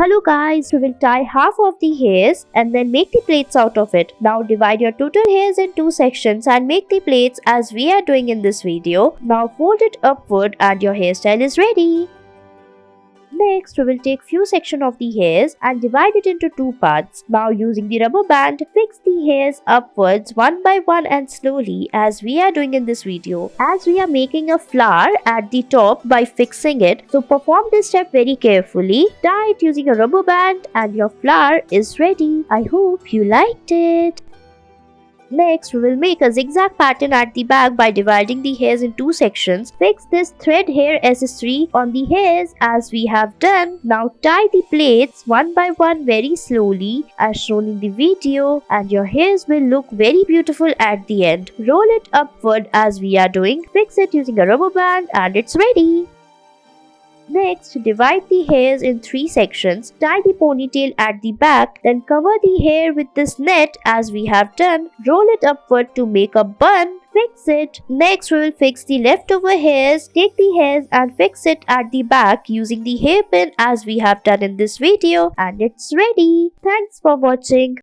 Hello guys, we will tie half of the hairs and then make the plaits out of it. Now divide your total hairs in two sections and make the plaits as we are doing in this video. Now fold it upward and your hairstyle is ready. Next, we will take few sections of the hairs and divide it into two parts. Now using the rubber band, fix the hairs upwards one by one and slowly as we are doing in this video. As we are making a flower at the top by fixing it, so perform this step very carefully. Tie it using a rubber band and your flower is ready. I hope you liked it. Next, we will make a zigzag pattern at the back by dividing the hairs in two sections. Fix this thread hair accessory on the hairs as we have done. Now tie the plaits one by one very slowly as shown in the video and your hairs will look very beautiful at the end. Roll it upward as we are doing. Fix it using a rubber band and it's ready. Next, divide the hairs in three sections, tie the ponytail at the back, then cover the hair with this net as we have done. Roll it upward to make a bun. Fix it. Next, we will fix the leftover hairs. Take the hairs and fix it at the back using the hairpin as we have done in this video and it's ready. Thanks for watching.